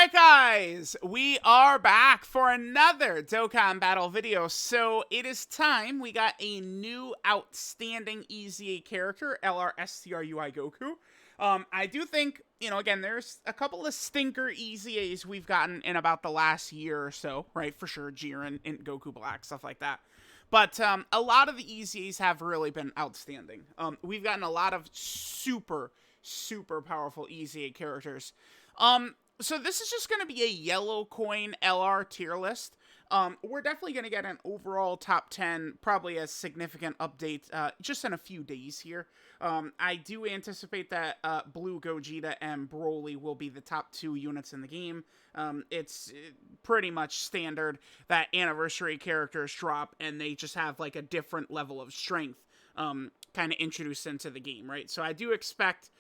Alright guys, we are back for another Dokkan battle video. So it is time. We got a new outstanding EZA character, LRS Goku. I do think, again, there's a couple of stinker EZAs we've gotten in about the last year or so, right? For sure, Jiren and Goku Black, stuff like that. But a lot of the EZAs have really been outstanding. We've gotten a lot of super powerful EZA characters. So this is just going to be a yellow coin LR tier list. We're definitely going to get an overall top 10, probably a significant update just in a few days here. I do anticipate that Blue Gogeta and Broly will be the top 2 units in the game. It's pretty much standard that anniversary characters drop and they just have like a different level of strength kind of introduced into the game, right? So I do expect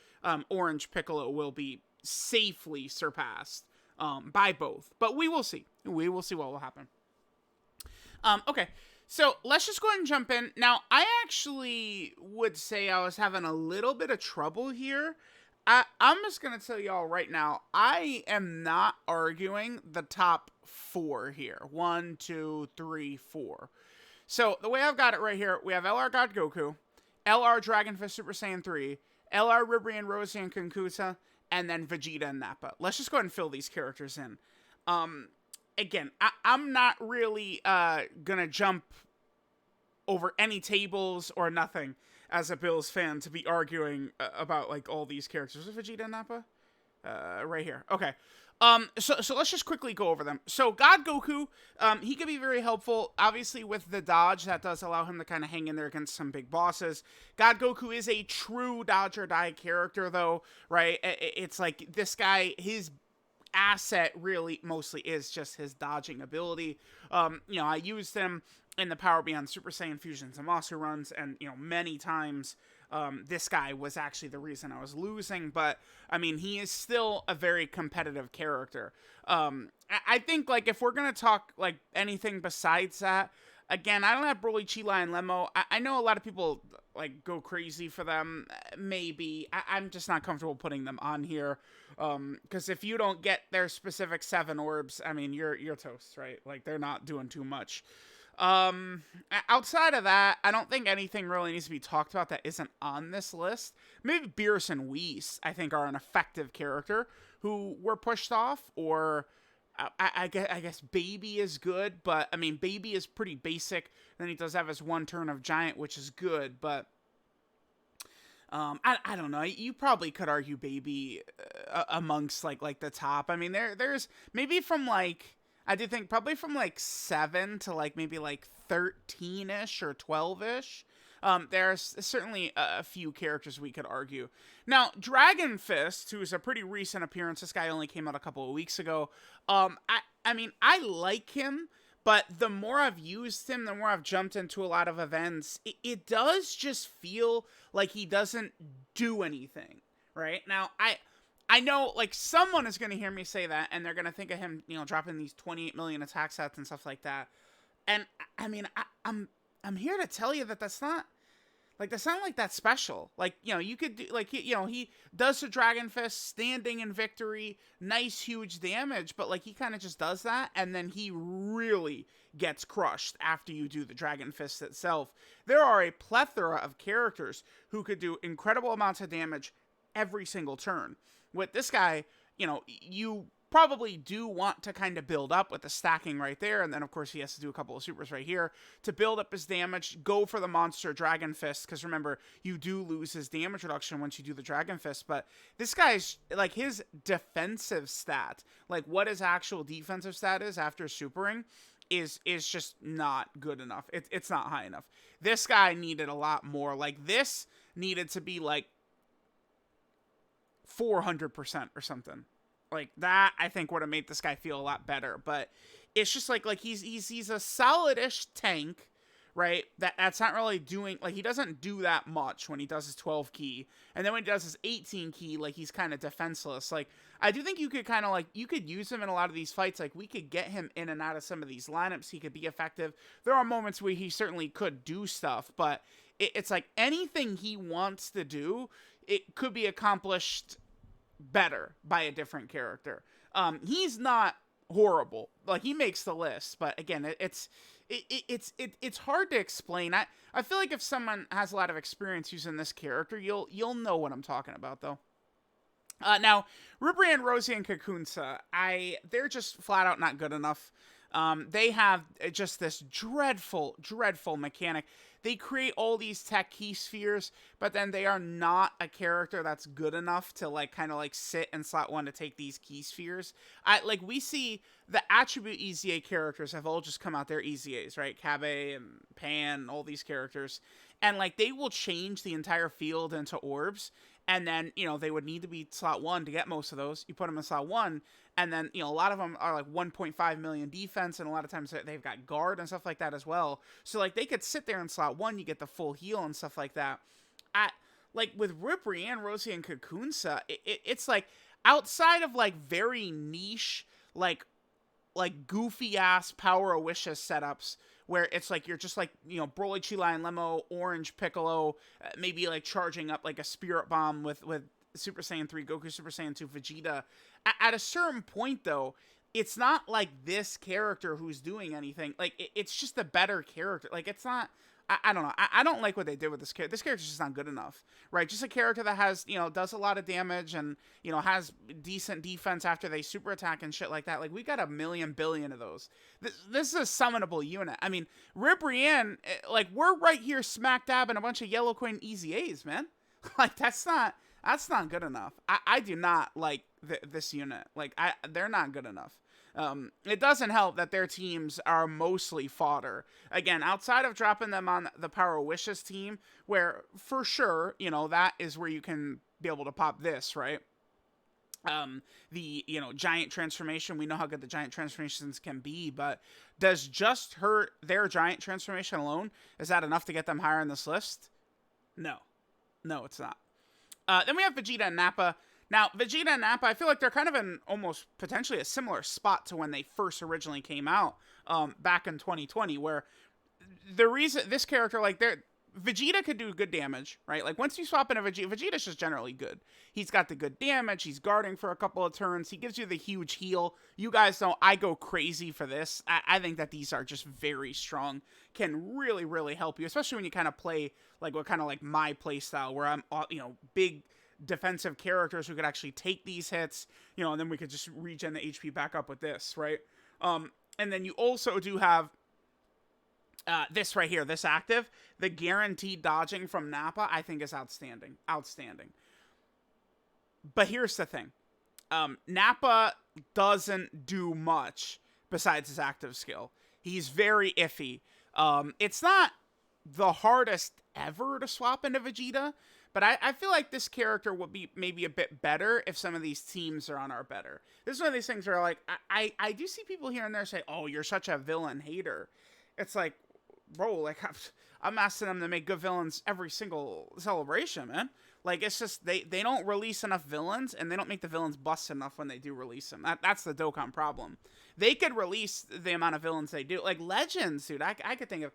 Orange Piccolo will be safely surpassed by both, but we will see. We will see what will happen. Okay, so let's just go ahead and jump in. Now, I actually would say I was having a little bit of trouble here. I'm just going to tell y'all right now, I am not arguing the top 4 here. 1, 2, 3, 4. So, the way I've got it right here, we have LR God Goku, LR Dragon Fist Super Saiyan 3, LR Ribrianne, Rosie, and Kakunsa, and then Vegeta and Nappa. Let's just go ahead and fill these characters in. Again, I'm not really gonna jump over any tables or nothing as a Bills fan to be arguing about like all these characters. Is Vegeta and Nappa? Right here. Okay. So let's just quickly go over them. So God Goku, he could be very helpful. Obviously with the dodge, that does allow him to kind of hang in there against some big bosses. God Goku is a true dodge or die character though, right? It's like this guy, his asset really mostly is just his dodging ability. I used him in the Power Beyond Super Saiyan Fusions and Master runs, and many times this guy was actually the reason I was losing, but I mean, he is still a very competitive character. I think like if we're gonna talk like anything besides that, again, I don't have Broly, Chi-Lai, and Lemmo. I know a lot of people like go crazy for them. Maybe I'm just not comfortable putting them on here, because if you don't get their specific 7 orbs, I mean, you're toast, right? Like they're not doing too much. Outside of that, I don't think anything really needs to be talked about that isn't on this list. Maybe Beerus and Whis, I think, are an effective character who were pushed off, or I guess Baby is good, but I mean, Baby is pretty basic. Then he does have his 1 turn of Giant, which is good, but I don't know. You probably could argue Baby amongst like the top. I mean, there's maybe from like, I do think probably from like 7 to like maybe like 13-ish or 12-ish. There's certainly a few characters we could argue. Now, Dragon Fist, who's a pretty recent appearance, this guy only came out a couple of weeks ago. I mean, I like him, but the more I've used him, the more I've jumped into a lot of events, it does just feel like he doesn't do anything, right? Now, I know, like, someone is going to hear me say that, and they're going to think of him, dropping these 28 million attack sets and stuff like that. And, I mean, I'm here to tell you that that's not like that special. Like, you could do, like, he does the Dragon Fist, standing in victory, nice, huge damage, but, like, he kind of just does that, and then he really gets crushed after you do the Dragon Fist itself. There are a plethora of characters who could do incredible amounts of damage every single turn. With this guy, you probably do want to kind of build up with the stacking right there, and then of course he has to do a couple of supers right here to build up his damage. Go for the monster Dragon Fist, because remember, you do lose his damage reduction once you do the Dragon Fist, but this guy's, like, his defensive stat, like what his actual defensive stat is after supering, is just not good enough. It's not high enough. This guy needed a lot more. Like, this needed to be like 400% or something like that. I think would have made this guy feel a lot better, but it's just like he's a solid-ish tank, right? That's not really doing, like, he doesn't do that much when he does his 12 key, and then when he does his 18 key, like, he's kind of defenseless. Like, I do think you could kind of, like, you could use him in a lot of these fights. Like, we could get him in and out of some of these lineups. He could be effective. There are moments where he certainly could do stuff, but it's like anything he wants to do, it could be accomplished better by a different character. He's not horrible. Like, he makes the list, but again, it's hard to explain. I feel like if someone has a lot of experience using this character, you'll know what I'm talking about, though. Now, Ribrianne, Rosie, and Kakunsa, they're just flat out not good enough. They have just this dreadful, dreadful mechanic. They create all these tech key spheres, but then they are not a character that's good enough to like kind of like sit in slot 1 to take these key spheres. We see the attribute EZA characters have all just come out. They're EZAs, right? Kabe and Pan, all these characters, and like they will change the entire field into orbs. And then, they would need to be slot 1 to get most of those. You put them in slot 1, and then, a lot of them are like 1.5 million defense, and a lot of times they've got guard and stuff like that as well. So, like, they could sit there in slot 1, you get the full heal and stuff like that. With Ribrianne, Rosie, and Kakunsa, it's like, outside of, like, very niche, like goofy-ass Power of Wishes setups, where it's like you're just like, Broly, Chila, and Lemo, Orange, Piccolo, maybe like charging up like a Spirit Bomb with Super Saiyan 3, Goku, Super Saiyan 2, Vegeta. At a certain point, though, it's not like this character who's doing anything. Like, it's just a better character. Like, it's not... I don't know. I don't like what they did with this character. This character's just not good enough, right? Just a character that has, does a lot of damage and, has decent defense after they super attack and shit like that. Like, we got a million billion of those. This is a summonable unit. I mean, Ribrianne, like, we're right here smack dab in a bunch of yellow coin EZAs, man. Like, that's not good enough. I do not like this unit. Like, they're not good enough. It doesn't help that their teams are mostly fodder. Again, outside of dropping them on the Power of Wishes team, where for sure, that is where you can be able to pop this, right? The, giant transformation, we know how good the giant transformations can be, but does just their giant transformation alone, is that enough to get them higher on this list? No, it's not. Then we have Vegeta and Nappa. Now, Vegeta and Nappa, I feel like they're kind of in almost potentially a similar spot to when they first originally came out back in 2020, where the reason this character, like, Vegeta could do good damage, right? Like, once you swap in a Vegeta's just generally good. He's got the good damage. He's guarding for a couple of turns. He gives you the huge heal. You guys know I go crazy for this. I think that these are just very strong. Can really, really help you, especially when you kind of play, like, what kind of like my play style, where I'm, big defensive characters who could actually take these hits, and then we could just regen the HP back up with this, right? And then you also do have this right here, this active, the guaranteed dodging from Nappa, I think is outstanding. But here's the thing. Nappa doesn't do much besides his active skill. He's very iffy. It's not the hardest ever to swap into Vegeta, but I feel like this character would be maybe a bit better if some of these teams are on our better. This is one of these things where, like, I do see people here and there say, oh, you're such a villain hater. It's like, bro, like, I'm asking them to make good villains every single celebration, man. Like, it's just, they don't release enough villains, and they don't make the villains bust enough when they do release them. That's the Dokkan problem. They could release the amount of villains they do. Like, Legends, dude, I could think of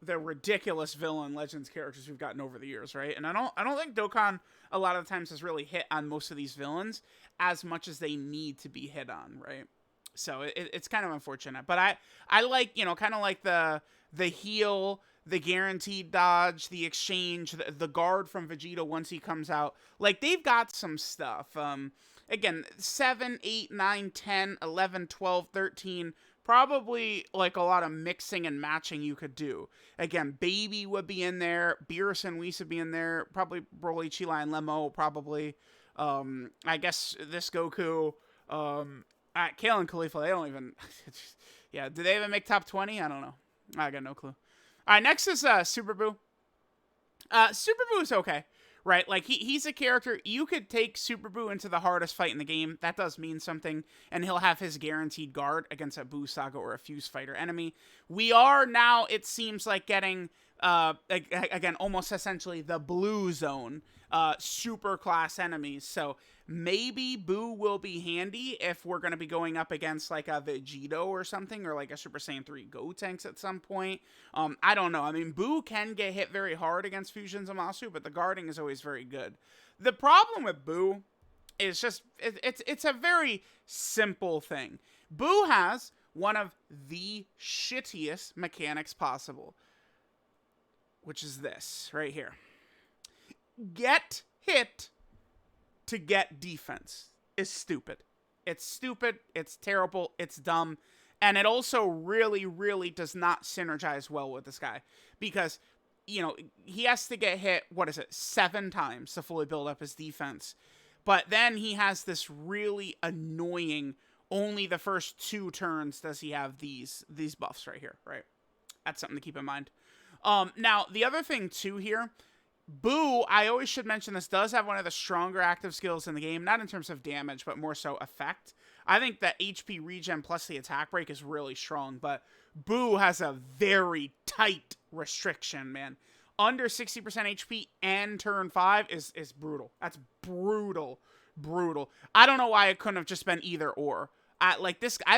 the ridiculous villain Legends characters we've gotten over the years, right? And I don't think Dokkan a lot of times has really hit on most of these villains as much as they need to be hit on, right? So it's kind of unfortunate. But I like, kind of like the heal, the guaranteed dodge, the exchange, the guard from Vegeta once he comes out. Like, they've got some stuff. Again, 7, 8, 9, 10, 11, 12, 13... probably, like, a lot of mixing and matching you could do. Again, Baby would be in there. Beerus and Whis would be in there. Probably Broly, Chila, and Lemo, probably. I guess this Goku. Kale and Khalifa, they don't even... yeah, do they even make top 20? I don't know. I got no clue. All right, next is Super Buu. Super Buu is okay, right? Like, he's a character, you could take Super Buu into the hardest fight in the game. That does mean something, and he'll have his guaranteed guard against a Buu Saga or a Fuse Fighter enemy. We are now, it seems like, getting, again, almost essentially the blue zone, super class enemies. So maybe Buu will be handy if we're going to be going up against, like, a Vegito or something, or like a Super Saiyan 3 Gotenks at some point. I don't know. I mean, Buu can get hit very hard against Fusion Zamasu, but the guarding is always very good. The problem with Buu It's just, it's a very simple thing. Boo has one of the shittiest mechanics possible, which is this right here. Get hit to get defense is stupid. It's stupid, it's terrible, it's dumb, and it also really, really does not synergize well with this guy, because, you know, he has to get hit, 7 times to fully build up his defense, but then he has this really annoying, only the first 2 turns does he have these buffs right here, right? That's something to keep in mind. Now, the other thing, too, here, Boo, I always should mention this, does have one of the stronger active skills in the game, not in terms of damage, but more so effect. I think that HP regen plus the attack break is really strong, but Boo has a very tight restriction, man. Under 60% HP and turn 5 is brutal. That's brutal. Brutal. I don't know why it couldn't have just been either or. I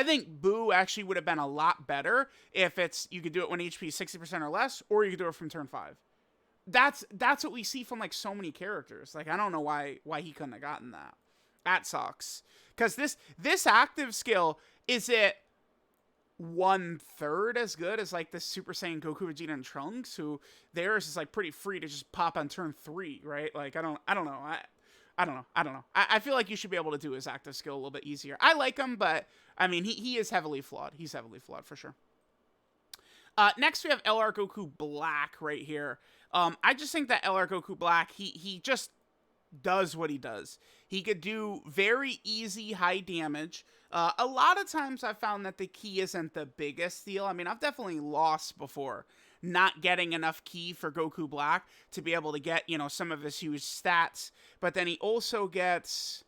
think Boo actually would have been a lot better if you could do it when HP is 60% or less, or you could do it from turn 5. That's what we see from, like, so many characters. Like, I don't know why he couldn't have gotten that. That sucks. Because this active skill, is it 1/3 as good as, like, the Super Saiyan Goku, Vegeta, and Trunks, who theirs is, like, pretty free to just pop on turn 3, right? Like, I don't know. I don't know. I feel like you should be able to do his active skill a little bit easier. I like him, but, I mean, he is heavily flawed. He's heavily flawed, for sure. Next, we have LR Goku Black right here. I just think that LR Goku Black, he just does what he does. He could do very easy high damage. A lot of times I've found that the key isn't the biggest deal. I mean, I've definitely lost before not getting enough key for Goku Black to be able to get, you know, some of his huge stats. But then he also gets,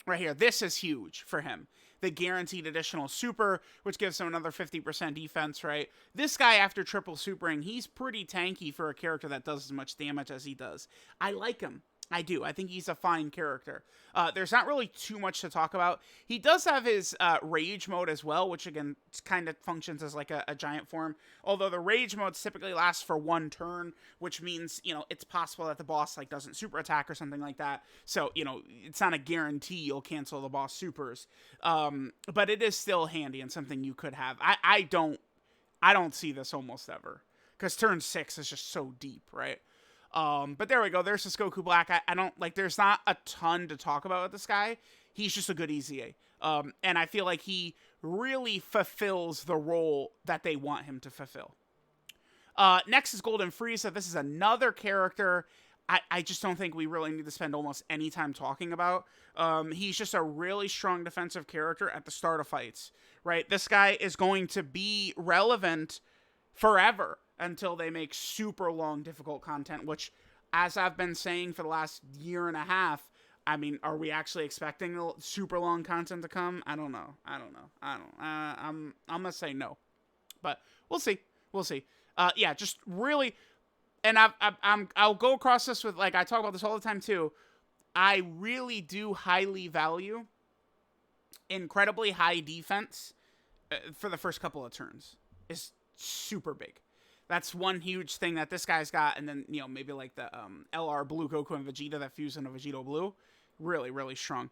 right here, this is huge for him. The guaranteed additional super, which gives him another 50% defense, right? This guy, after triple supering, he's pretty tanky for a character that does as much damage as he does. I like him. I do. I think he's a fine character. There's not really too much to talk about. He does have his rage mode as well, which again kind of functions as like a giant form. Although the rage mode typically lasts for 1 turn, which means, you know, it's possible that the boss like doesn't super attack or something like that. So, you know, it's not a guarantee you'll cancel the boss supers. But it is still handy and something you could have. I don't see this almost ever, because turn 6 is just so deep, right? But there we go. There's this Goku Black. I don't, like, there's not a ton to talk about with this guy. He's just a good EZA. And I feel like he really fulfills the role that they want him to fulfill. Next is Golden Frieza. This is another character I just don't think we really need to spend almost any time talking about. He's just a really strong defensive character at the start of fights, right? This guy is going to be relevant forever until they make super long, difficult content, which, as I've been saying for the last year and a half, I mean, are we actually expecting super long content to come? I don't know. I'm gonna say no, but we'll see. Yeah, just really, and I'll go across this with, like, I talk about this all the time too. I really do highly value incredibly high defense for the first couple of turns. Is super big. That's one huge thing that this guy's got, and then, you know, maybe like the LR Blue Goku and Vegeta that fuse into Vegito Blue. Really, really strong.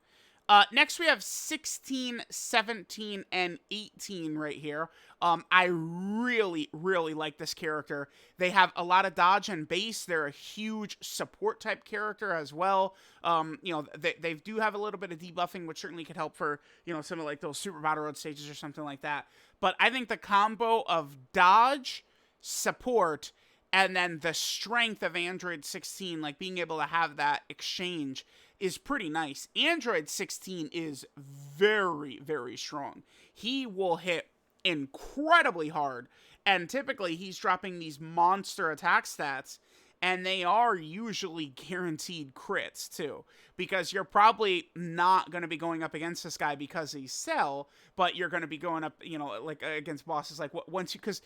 Next, we have 16, 17, and 18 right here. I really, really like this character. They have a lot of dodge and base. They're a huge support type character as well. You know, they do have a little bit of debuffing, which certainly could help for, you know, some of like those Super Battle Road stages or something like that. But I think the combo of dodge, support, and then the strength of Android 16, like being able to have that exchange, is pretty nice. Android 16 is very, very strong. He will hit incredibly hard, and typically he's dropping these monster attack stats, and they are usually guaranteed crits too, because you're probably not going to be going up against this guy because he's Cell, but you're going to be going up, you know, like against bosses like once you, because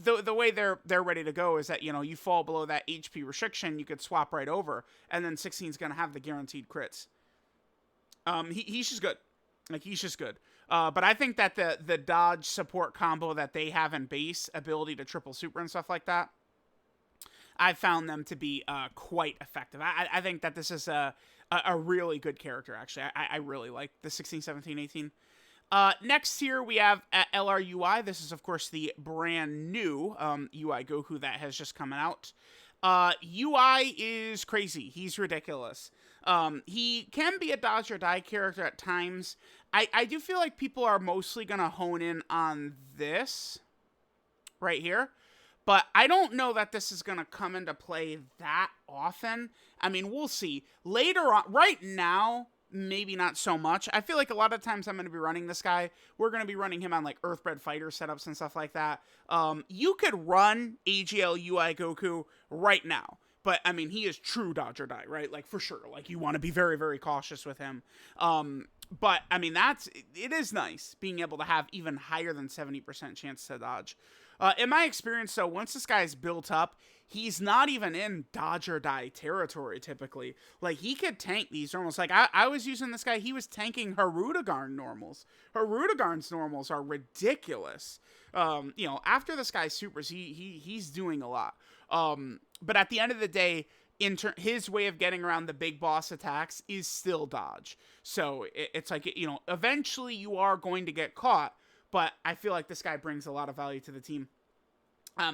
the way they're ready to go is that, you know, you fall below that HP restriction, you could swap right over, and then 16 is going to have the guaranteed crits. He's just good. Like, he's just good. But I think that the dodge support combo that they have in base, ability to triple super and stuff like that, I found them to be quite effective. I think that this is a a really good character, actually. I really like the 16, 17, 18. Next here we have LRUI. This is, of course, the brand new UI Goku that has just come out. UI is crazy. He's ridiculous. He can be a dodge or die character at times. I do feel like people are mostly going to hone in on this right here. But I don't know that this is going to come into play that often. I mean, we'll see. Later on, right now, maybe not so much. I feel like a lot of times I'm going to be running this guy. We're going to be running him on like Earthbred Fighter setups and stuff like that. You could run AGL UI Goku right now. But, I mean, he is true dodge or die, right? Like, for sure. Like, you want to be very, very cautious with him. But, I mean, it is nice being able to have even higher than 70% chance to dodge. In my experience, though, once this guy's built up, he's not even in dodge or die territory, typically. Like, he could tank these normals. Like, I was using this guy, he was tanking Harudagarn normals. Harudagarn's normals are ridiculous. You know, after this guy supers, he's doing a lot. But at the end of the day, his way of getting around the big boss attacks is still dodge. So, it's like, you know, eventually you are going to get caught. But I feel like this guy brings a lot of value to the team.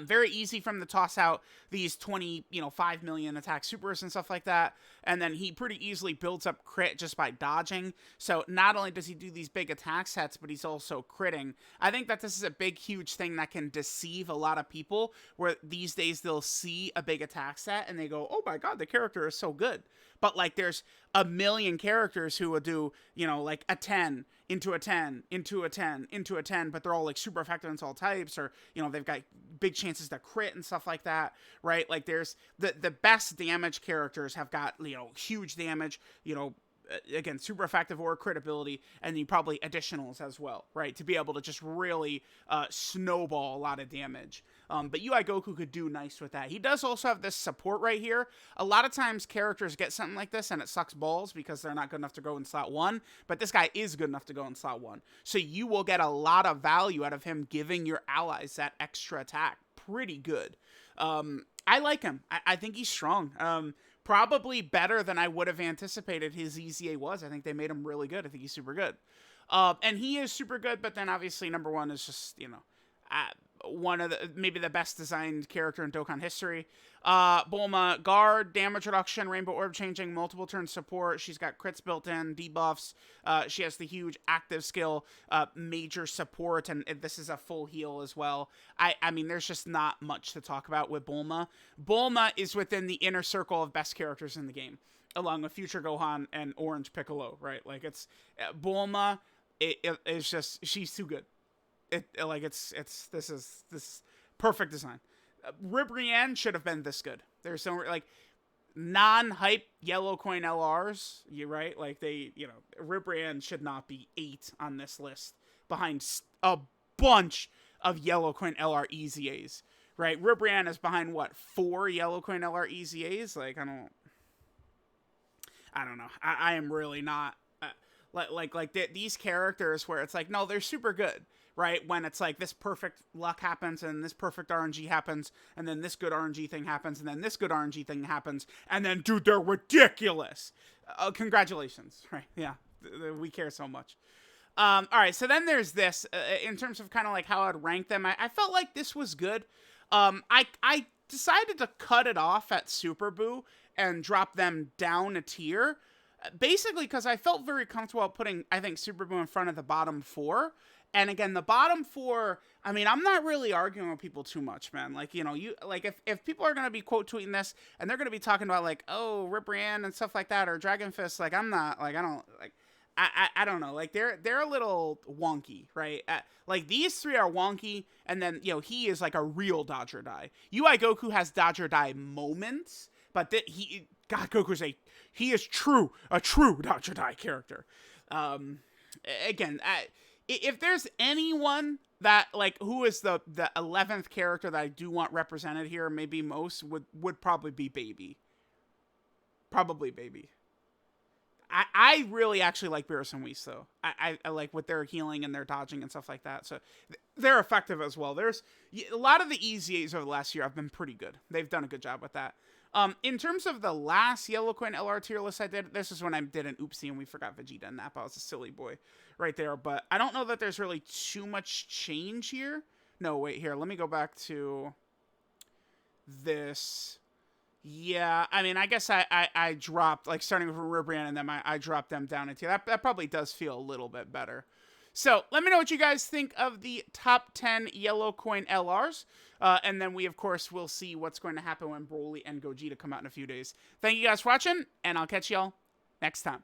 Very easy from the toss out these 5 million attack supers and stuff like that. And then he pretty easily builds up crit just by dodging. So not only does he do these big attack sets, but he's also critting. I think that this is a big, huge thing that can deceive a lot of people, where these days they'll see a big attack set and they go, oh my god, the character is so good. But like there's a million characters who will do, like a 10 into a 10, into a 10, into a 10, but they're all like super effective in all types, or, they've got big chances to crit and stuff like that, right? Like there's the best damage characters have got, huge damage, again, super effective or crit ability, and then probably additionals as well, right? To be able to just really snowball a lot of damage. But UI Goku could do nice with that. He does also have this support right here. A lot of times characters get something like this and it sucks balls because they're not good enough to go in slot 1, but this guy is good enough to go in slot 1. So you will get a lot of value out of him giving your allies that extra attack. Pretty good. I like him. I think he's strong. Probably better than I would have anticipated his EZA was. I think they made him really good. I think he's super good. And he is super good, but then obviously number one is just, one of maybe the best designed character in Dokkan history. Bulma, guard, damage reduction, rainbow orb changing, multiple turn support. She's got crits built in, debuffs. She has the huge active skill, major support, and this is a full heal as well. I mean, there's just not much to talk about with Bulma. Bulma is within the inner circle of best characters in the game, along with Future Gohan and Orange Piccolo, right? Like it's Bulma. It's just, she's too good. This is perfect design. Ribrianne should have been this good. There's so like non-hype yellow coin LRs, right? Like Ribrianne should not be 8 on this list behind a bunch of yellow coin LR EZAs, right? Ribrianne is behind what, 4 yellow coin LR EZAs? Like I don't know. I am really not these characters where it's like, no, they're super good. Right? When it's like this perfect luck happens and this perfect RNG happens and then this good RNG thing happens and then this good RNG thing happens and then, dude, they're ridiculous. Congratulations. Right? Yeah. We care so much. All right. So then there's this in terms of kind of like how I'd rank them. I felt like this was good. I decided to cut it off at Super Boo and drop them down a tier. Basically because I felt very comfortable putting, I think, Super Boo in front of the bottom 4. And again, the bottom 4, I mean, I'm not really arguing with people too much, man. Like, you like if people are going to be quote tweeting this and they're going to be talking about like, oh, Ribrianne and stuff like that, or Dragon Fist, like I'm not, like, I don't know. Like they're a little wonky, right? Like these 3 are wonky. And then, he is like a real dodge or die. UI Goku has dodge or die moments, but Goku's he is a true dodge or die character. Again, if there's anyone that, like, who is the 11th character that I do want represented here, maybe most, would probably be Baby. Probably Baby. I really actually like Beerus and Whis, though. I like with their healing and their dodging and stuff like that. So they're effective as well. There's a lot of the EZAs over the last year have been pretty good. They've done a good job with that. In terms of the last Yellow Coin LR tier list I did, this is when I did an oopsie and we forgot Vegeta and Nappa. I was a silly boy right there. But I don't know that there's really too much change here. No, wait, here. Let me go back to this. Yeah, I mean, I guess I dropped, like, starting from Ribrianne and then I dropped them down into that. That probably does feel a little bit better. So, let me know what you guys think of the top 10 Yellow Coin LRs. And then we, of course, will see what's going to happen when Broly and Gogeta come out in a few days. Thank you guys for watching, and I'll catch y'all next time.